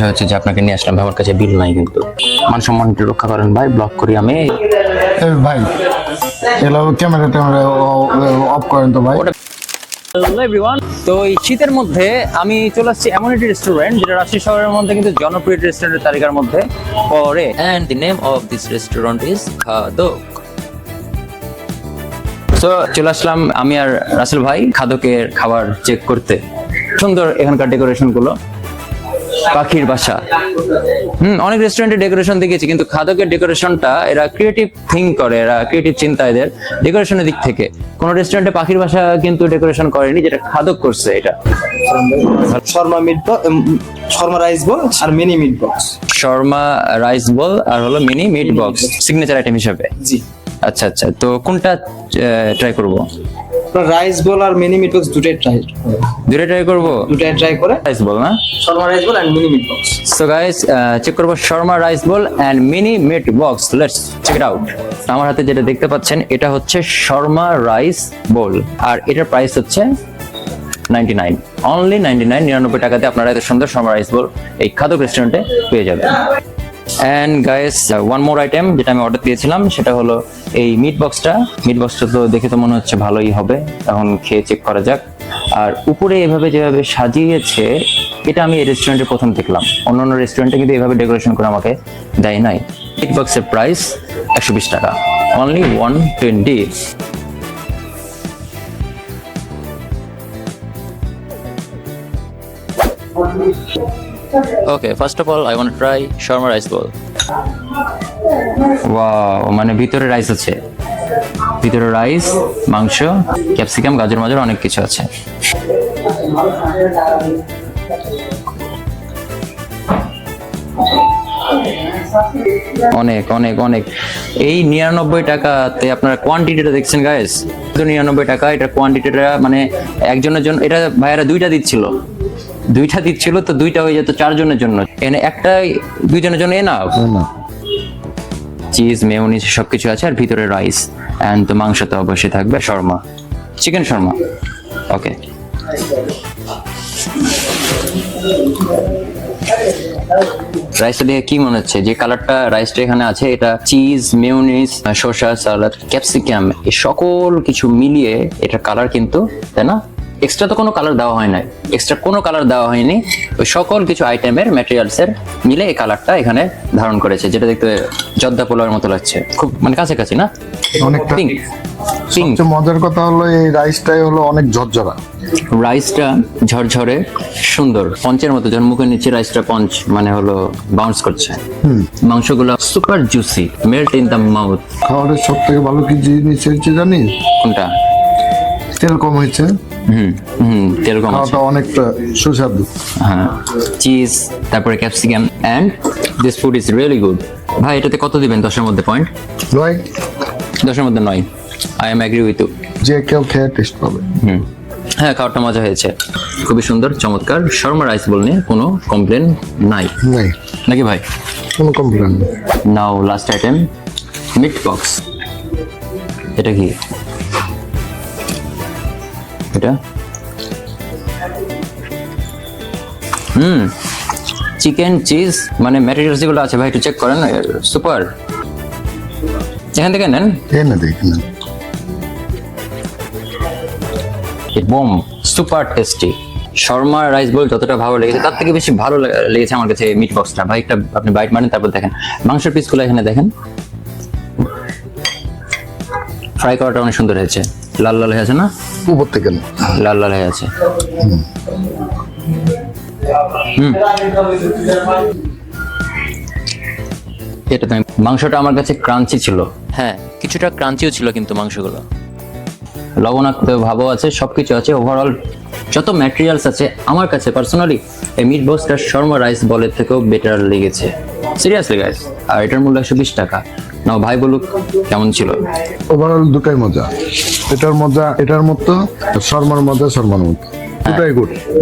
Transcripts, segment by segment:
হচ্ছে যে আপনাকে নিয়ে আসলাম, আমার কাছে বিল নাই, কিন্তু মান সম্মান রক্ষা করেন ভাই, ব্লক করি আমি। ভাই এগুলো ক্যামেরা ট্যামেরা অফ করেন তো ভাই। হ্যালো এভরিওয়ান, তো এই শীতের মধ্যে আমি চলে আসছি এমন একটি রেস্টুরেন্ট যেটা রাজশাহী শহরের মধ্যে কিন্তু জনপ্রিয় রেস্টুরেন্টের তালিকার মধ্যে পড়ে, and the name of this restaurant is খাদক। তো চলে আসলাম আমি আর রাসেল ভাই খাদকের খাবার চেক করতে। সুন্দর এখানকার ডেকোরেশন গুলো, পাখির বাসা। অনেক রেস্টুরেন্টের ডেকোরেশন দেখেছি, কিন্তু খাদকের ডেকোরেশনটা এরা ক্রিয়েটিভ থিঙ্ক করে, এরা ক্রিয়েটিভ চিন্তা এদের ডেকোরেশনের দিক থেকে। কোন রেস্টুরেন্টে পাখির বাসা কিন্তু ডেকোরেশন করেনি, যেটা খাদক করছে এটা। শর্মা রাইস বল আর mini meat box. Shawarma rice ball আর হলো mini meat box signature item হিসেবে। জি আচ্ছা আচ্ছা, তো কোনটা ট্রাই করব? রাইস বল আর মিনি মিট বক্স দুটোই ট্রাই করব। ট্রাই করে রাইস বল না, shawarma rice ball and mini meat box. So guys check করব shawarma rice ball and mini meat box. Let's check it out. আমার হাতে যেটা দেখতে পাচ্ছেন এটা হচ্ছে শর্মা রাইস বল, আর এটার প্রাইস হচ্ছে 99, অনলি 99 টাকাতে আপনারা এত সুন্দর শর্মা রাইস বল এই খাদক রেস্টুরেন্টে পেয়ে যাবেন। And guys one more item যেটা আমি অর্ডার দিয়েছিলাম সেটা হলো এই মিট বক্সটা। মিট বক্সটা তো দেখে তো মনে হচ্ছে ভালোই হবে, এখন খেয়ে চেক করা যাক। আর উপরে এভাবে যেভাবে সাজিয়েছে এটা আমি এই রেস্টুরেন্টে প্রথম দেখলাম, অন্যান্য রেস্টুরেন্টে কিন্তু এভাবে ডেকোরেশন করে আমাকে দেয় নাই। মিট বক্সের প্রাইস 120 টাকা, only 120। Okay, first of all, I want to try shawarma rice bowl. Wow, মানে ভিতরে রাইস আছে, ভিতরে রাইস, মাংস, ক্যাপসিকাম, গাজর মাজর অনেক কিছু আছে। অনেক অনেক অনেক। এই 99 টাকাতে আপনারা কোয়ান্টিটিটা দেখছেন গাইস, তো 99 টাকা এটা কোয়ান্টিটিটা, মানে একজনের জন্য এটা ভাইয়ারা দুইটা দিচ্ছিল, তো দুইটা হয়ে যেত 4 জনের জন্য। এখানে একটা 2 জনের জন্য না, চিজ মেয়োনিজ সবকিছু আছে, আর ভিতরে রাইস এন্ড তো মাংস তো অবশ্যই থাকবে, শর্মা, চিকেন শর্মা। ওকে, রাইসটা দিয়ে কি মনে হচ্ছে যে কালারটা রাইসটা এখানে আছে, এটা চিজ মেয়োনিজ শসা সালাদ ক্যাপসিকাম এই সকল কিছু মিলিয়ে এটা কালার কিন্তু, তাই না? এক্সট্রা তো কোনো কালার দেওয়া হয় নাই, হয়নি, ওই সকল কিছু আইটেমের ম্যাটেরিয়ালসের মিলে এই কালারটা এখানে ধারণ করেছে, যেটা দেখতে জর্দা পোলাওয়ের মতো লাগছে, খুব মানে কাছাকাছি না, অনেকটা পিঙ্ক। সবচেয়ে মজার কথা হলো এই রাইসটাই হলো অনেক ঝরঝরা, রাইসটা ঝরঝরে সুন্দর, পঞ্চের মতো, যখন মুখের নিচে রাইসটা পঞ্চ মানে হলো বাউন্স করছে। মাংসগুলো super juicy, melt in the mouth. খাবারের সব থেকে ভালো কি জিনিস হচ্ছে জানিস? কোনটা? তেল কম হয়েছে, তেল কম আছে, খাওয়াটা অনেকটা সুস্বাদু। হ্যাঁ, চিজ, তারপরে capsicum, and this food is really good. ভাই এটাতে কত দিবেন 10-এর মধ্যে পয়েন্ট? ভাই 10-এর মধ্যে 9। I am agree with you. যে কেউ খেয়ে টেস্ট পাবে। হ্যাঁ, খাবারটা মজা হয়েছে, খুবই সুন্দর, চমৎকার। শর্মা রাইস বল নিয়ে কোনো কমপ্লেন নাই নাকি ভাই? কোনো কমপ্লেন নেই। নাও লাস্ট আইটেম, মিট বক্স। এটা কি? এটা চিকেন চিজ মানে ম্যাটেরিয়ালস যেগুলো আছে ভাই একটু চেক করেন, সুপার। এখান থেকে নেন, দেখেন bomb, super tasty. Shawarma rice ball যতটা ভালো লেগেছে তার থেকে বেশি ভালো লেগেছে আমার কাছে মিট বক্সটা। ভাই একটা আপনি বাইট মারেন, তারপর দেখেন মাংসের পিসগুলো এখানে দেখেন, ফ্রাই করাটা অনেক সুন্দর হয়েছে, লাল লাল হয়ে আছে না, উপর থেকে লাল লাল হয়ে আছে। এটা তো মাংসটা আমার কাছে ক্রাঞ্চি ছিল, হ্যাঁ কিছুটা ক্রাঞ্চিও ছিল, কিন্তু মাংসগুলো লবণাক্ত ভাবও আছে, সবকিছু আছে। ওভারঅল যত ম্যাটেরিয়ালস আছে আমার কাছে পার্সোনালি এই মিট বক্সটা শর্মা রাইস বলের থেকেও বেটার লেগেছে, সিরিয়াসলি গাইস। আর এটার মূল্য 120 টাকা। নাও ভাই বলুক কেমন ছিল। ওভারঅল দুটাই মজা, এটার মতো, শর্মার মতো,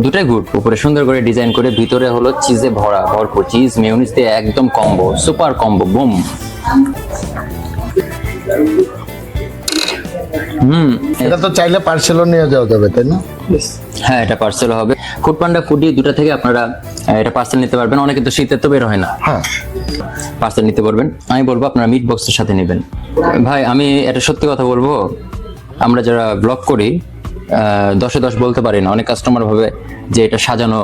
দুটাই গুড। উপরে সুন্দর করে ডিজাইন করে, ভিতরে হলো চিজে ভরপুর, চিজ মেয়োনিজ দিয়ে একদম কম্বো, সুপার কম্বো, বুম। এটা তো চাইলে পার্সেলও নিয়ে যাওয়া যাবে, তাই না? হ্যাঁ, এটা পার্সেল হবে। ফুড পান্ডা ফুডি দুটা থেকে আপনারা এটা পার্সেল নিতে পারবেন। অনেকে তো শীতে তো বের হয় না, হ্যাঁ। পার্সেল নিতে পারবেন। আমি বলবো আপনারা মিট বক্সের সাথে নেবেন। ভাই আমি এটা সত্যি কথা বলবো, আমরা যারা ব্লগ করি 10-এ 10 বলতে পারি না। অনেক কাস্টমার ভাবে যে এটা সাজানো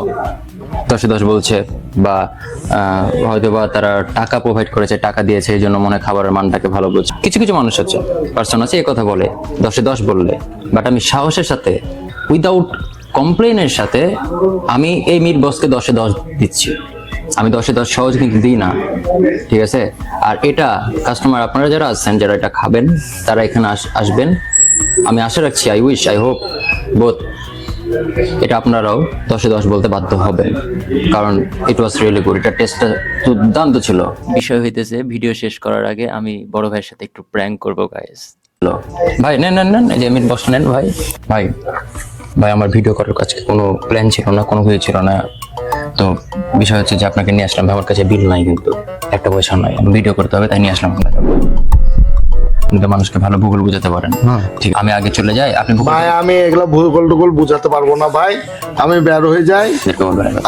10-এ 10 বলছে, বা হয়তো বা তারা টাকা প্রোভাইড করেছে, টাকা দিয়েছে, এই জন্য মনে হয় খাবারের মানটাকে ভালো বলছে। কিছু কিছু মানুষ আছে, পার্সন আছে এই কথা বলে 10-এ 10 বললে। বাট আমি সাহসের সাথে, উইদাউট কমপ্লেনের সাথে আমি এই মিট বক্সকে 10-এ 10 দিচ্ছি। আমি 10-এ 10 সহজ কিন্তু দিই না, ঠিক আছে? আর এটা কাস্টমার আপনারা যারা আছেন, যারা এটা খাবেন, তারা এখানে আসবেন। আমি আশা রাখছি, I wish, I hope both, এটা আপনারাও 10-এ 10 বলতে বাধ্য হবেন, কারণ ইট ওয়াজ রিয়েলি গুড। এটা টেস্টটা দুর্দান্ত ছিল। বিষয় হইতেছে ভিডিও শেষ করার আগে আমি বড় ভাইয়ের সাথে একটু প্র্যাঙ্ক করবো গাইস। ভাই নেন নেন নেন, এই যে মিট বক্স নেন ভাই। ভাই ভাই আমার ভিডিও করার কাছে কোনো প্ল্যান ছিল না, কোনো কিছু ছিল না। তো বিষয় হচ্ছে যে আপনাকে নিয়ে আসলাম। আমার কাছে বিল নাই, কিন্তু একটা পয়সা নাই, ভিডিও করতে হবে তাই নিয়ে আসলাম। আপনি তো মানুষকে ভালো ভূগোল বুঝাতে পারেন, ঠিক? আমি আগে চলে যাই, আপনি ভাই আমি এগুলা ভূগোল টুগোল বুঝাতে পারবো না ভাই, আমি বের হয়ে যাই।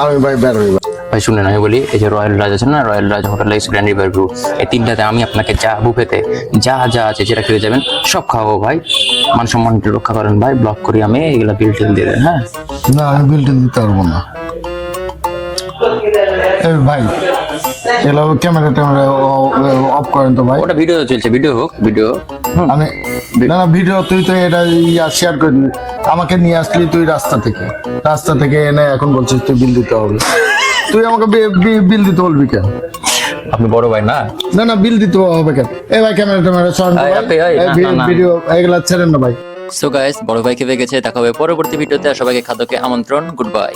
আমি ভাই বের হয়ে যাই। ভাই শুনেন, আমি বলি, এই যে রয়্যাল রাজ আছে না, রয়্যাল রাজ হোটেল, গ্র্যান্ড রিভার ভিউ, এই তিনটাতে আমি আপনাকে যা বুফেতে যা যা আছে যেটা খেয়ে যাবেন সব খাওয়াবো ভাই। মান সম্মানটা রক্ষা করেন ভাই, ব্লক করি আমি, এগুলা বিল টিল দিয়ে দেন। হ্যাঁ না, আমি বিল টিল দিতে পারবো না। এই ভাই এগুলো ক্যামেরা ট্যামেরা অফ করেন তো ভাই। ওটা ভিডিও চলছে, ভিডিও হোক, ভিডিও। আমি না না ভিডিও, তুই তো এটা শেয়ার করে দিবি। আমাকে নিয়ে আসলি তুই রাস্তা থেকে এনে এখন বলছিস তুই বিল দিতে হবে। তুই আমাকে বিল দিতে বলবি কেন? আপনি বড় ভাই না? না না বিল দিতে হবে কেন? এই ভাই ক্যামেরা ট্যামেরা সরান তো ভাই, ভিডিও এগুলা ছেড়েন না ভাই। সো গাইস, বড় ভাই খেপে গেছে। দেখা হবে পরবর্তী ভিডিওতে। সবাইকে খাদ্যকে আমন্ত্রণ। Good bye.